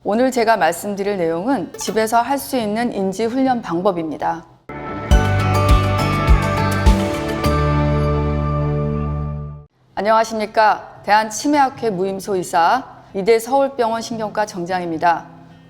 오늘 제가 말씀드릴 내용은 집에서 할 수 있는 인지훈련 방법입니다. 안녕하십니까. 대한치매학회 무임소 의사 이대 서울병원 신경과 정장입니다.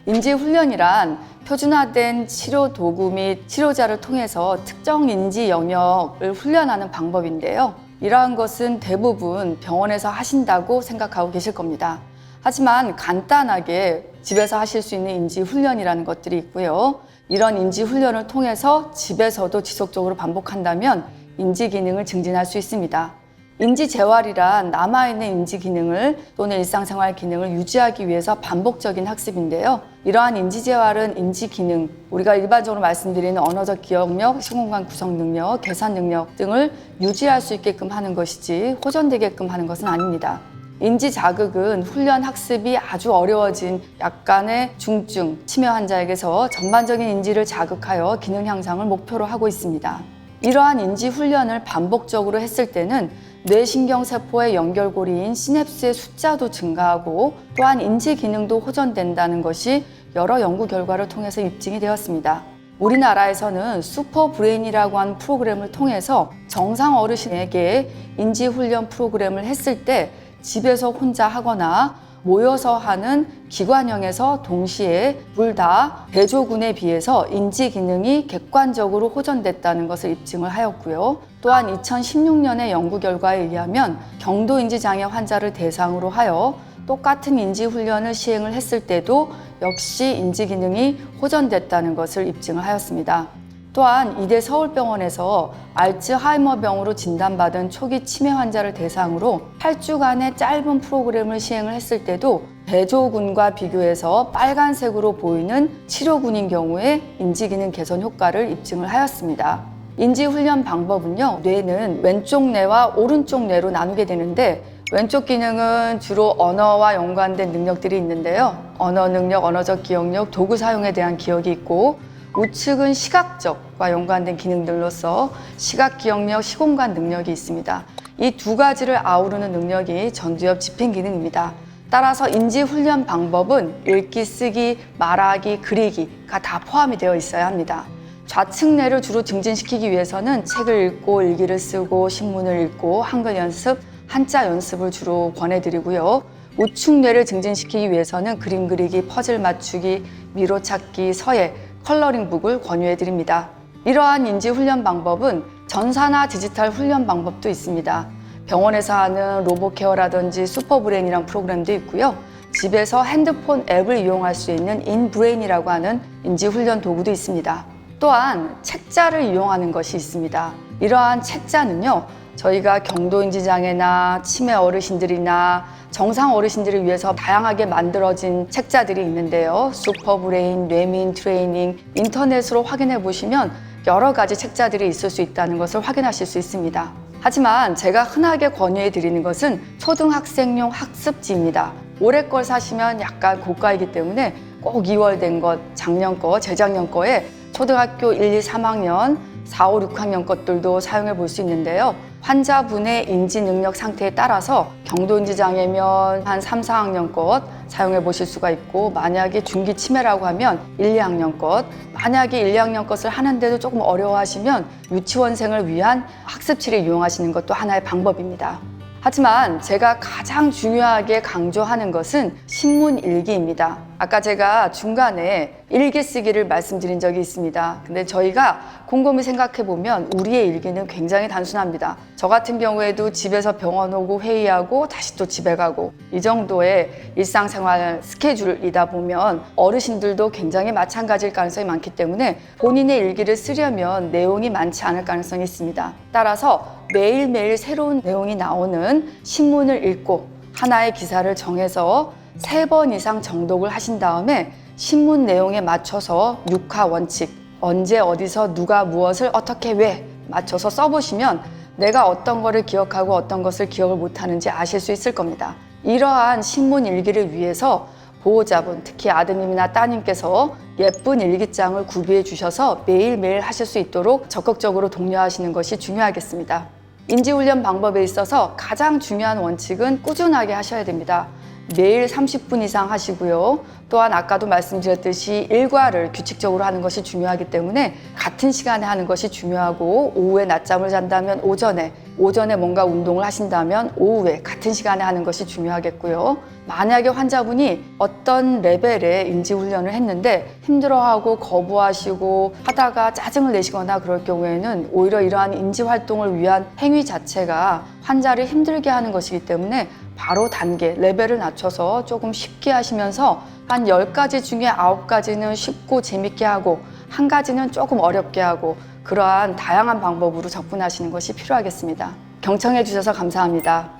인지훈련이란 표준화된 치료 도구 및 치료자를 통해서 특정 인지 영역을 훈련하는 방법인데요. 이러한 것은 대부분 병원에서 하신다고 생각하고 계실 겁니다. 하지만 간단하게 집에서 하실 수 있는 인지훈련이라는 것들이 있고요. 이런 인지훈련을 통해서 집에서도 지속적으로 반복한다면 인지기능을 증진할 수 있습니다. 인지재활이란 남아있는 인지기능을 또는 일상생활 기능을 유지하기 위해서 반복적인 학습인데요. 이러한 인지재활은 인지기능, 우리가 일반적으로 말씀드리는 언어적 기억력, 시공간 구성 능력, 계산 능력 등을 유지할 수 있게끔 하는 것이지 호전되게끔 하는 것은 아닙니다. 인지자극은 훈련 학습이 아주 어려워진 약간의 중증, 치매 환자에게서 전반적인 인지를 자극하여 기능 향상을 목표로 하고 있습니다. 이러한 인지 훈련을 반복적으로 했을 때는 뇌신경세포의 연결고리인 시냅스의 숫자도 증가하고 또한 인지 기능도 호전된다는 것이 여러 연구 결과를 통해서 입증이 되었습니다. 우리나라에서는 슈퍼브레인이라고 하는 프로그램을 통해서 정상 어르신에게 인지 훈련 프로그램을 했을 때 집에서 혼자 하거나 모여서 하는 기관형에서 동시에 둘 다 대조군에 비해서 인지 기능이 객관적으로 호전됐다는 것을 입증을 하였고요. 또한 2016년의 연구 결과에 의하면 경도인지장애 환자를 대상으로 하여 똑같은 인지 훈련을 시행을 했을 때도 역시 인지 기능이 호전됐다는 것을 입증을 하였습니다. 또한 이대 서울병원에서 알츠하이머병으로 진단받은 초기 치매 환자를 대상으로 8주간의 짧은 프로그램을 시행을 했을 때도 대조군과 비교해서 빨간색으로 보이는 치료군인 경우에 인지기능 개선 효과를 입증을 하였습니다. 인지훈련 방법은요, 뇌는 왼쪽 뇌와 오른쪽 뇌로 나누게 되는데 왼쪽 기능은 주로 언어와 연관된 능력들이 있는데요. 언어 능력, 언어적 기억력, 도구 사용에 대한 기억이 있고 우측은 시각적과 연관된 기능들로서 시각 기억력, 시공간 능력이 있습니다. 이 두 가지를 아우르는 능력이 전두엽 집행 기능입니다. 따라서 인지 훈련 방법은 읽기, 쓰기, 말하기, 그리기가 다 포함이 되어 있어야 합니다. 좌측 뇌를 주로 증진시키기 위해서는 책을 읽고 일기를 쓰고 신문을 읽고 한글 연습, 한자 연습을 주로 권해드리고요. 우측 뇌를 증진시키기 위해서는 그림 그리기, 퍼즐 맞추기, 미로 찾기, 서예, 컬러링북을 권유해 드립니다. 이러한 인지 훈련 방법은 전산화 디지털 훈련 방법도 있습니다. 병원에서 하는 로봇케어라든지 슈퍼브레인이라는 프로그램도 있고요. 집에서 핸드폰 앱을 이용할 수 있는 인브레인이라고 하는 인지 훈련 도구도 있습니다. 또한 책자를 이용하는 것이 있습니다. 이러한 책자는요, 저희가 경도인지장애나 치매 어르신들이나 정상 어르신들을 위해서 다양하게 만들어진 책자들이 있는데요. 슈퍼브레인, 뇌민 트레이닝, 인터넷으로 확인해 보시면 여러 가지 책자들이 있을 수 있다는 것을 확인하실 수 있습니다. 하지만 제가 흔하게 권유해 드리는 것은 초등학생용 학습지입니다. 올해 걸 사시면 약간 고가이기 때문에 꼭 2월 된 것, 작년 거, 재작년 거에 초등학교 1, 2, 3학년, 4, 5, 6학년 것들도 사용해 볼 수 있는데요. 환자분의 인지 능력 상태에 따라서 경도인지장애면 한 3, 4학년 것 사용해 보실 수가 있고, 만약에 중기 치매라고 하면 1, 2학년 것, 만약에 1, 2학년 것을 하는데도 조금 어려워하시면 유치원생을 위한 학습지를 이용하시는 것도 하나의 방법입니다. 하지만 제가 가장 중요하게 강조하는 것은 신문 일기입니다. 아까 제가 중간에 일기 쓰기를 말씀드린 적이 있습니다. 근데 저희가 곰곰이 생각해 보면 우리의 일기는 굉장히 단순합니다. 저 같은 경우에도 집에서 병원 오고 회의하고 다시 또 집에 가고 이 정도의 일상생활 스케줄이다 보면 어르신들도 굉장히 마찬가지일 가능성이 많기 때문에 본인의 일기를 쓰려면 내용이 많지 않을 가능성이 있습니다. 따라서 매일매일 새로운 내용이 나오는 신문을 읽고 하나의 기사를 정해서 3번 이상 정독을 하신 다음에 신문 내용에 맞춰서 6화 원칙, 언제 어디서 누가 무엇을 어떻게 왜 맞춰서 써보시면 내가 어떤 거를 기억하고 어떤 것을 기억을 못하는지 아실 수 있을 겁니다. 이러한 신문 일기를 위해서 보호자분, 특히 아드님이나 따님께서 예쁜 일기장을 구비해 주셔서 매일매일 하실 수 있도록 적극적으로 독려하시는 것이 중요하겠습니다. 인지훈련 방법에 있어서 가장 중요한 원칙은 꾸준하게 하셔야 됩니다. 매일 30분 이상 하시고요. 또한 아까도 말씀드렸듯이 일과를 규칙적으로 하는 것이 중요하기 때문에 같은 시간에 하는 것이 중요하고, 오후에 낮잠을 잔다면 오전에 뭔가 운동을 하신다면 오후에 같은 시간에 하는 것이 중요하겠고요. 만약에 환자분이 어떤 레벨의 인지훈련을 했는데 힘들어하고 거부하시고 하다가 짜증을 내시거나 그럴 경우에는 오히려 이러한 인지활동을 위한 행위 자체가 환자를 힘들게 하는 것이기 때문에 바로 단계, 레벨을 낮춰서 조금 쉽게 하시면서 한 10가지 중에 9가지는 쉽고 재밌게 하고 한 가지는 조금 어렵게 하고, 그러한 다양한 방법으로 접근하시는 것이 필요하겠습니다. 경청해 주셔서 감사합니다.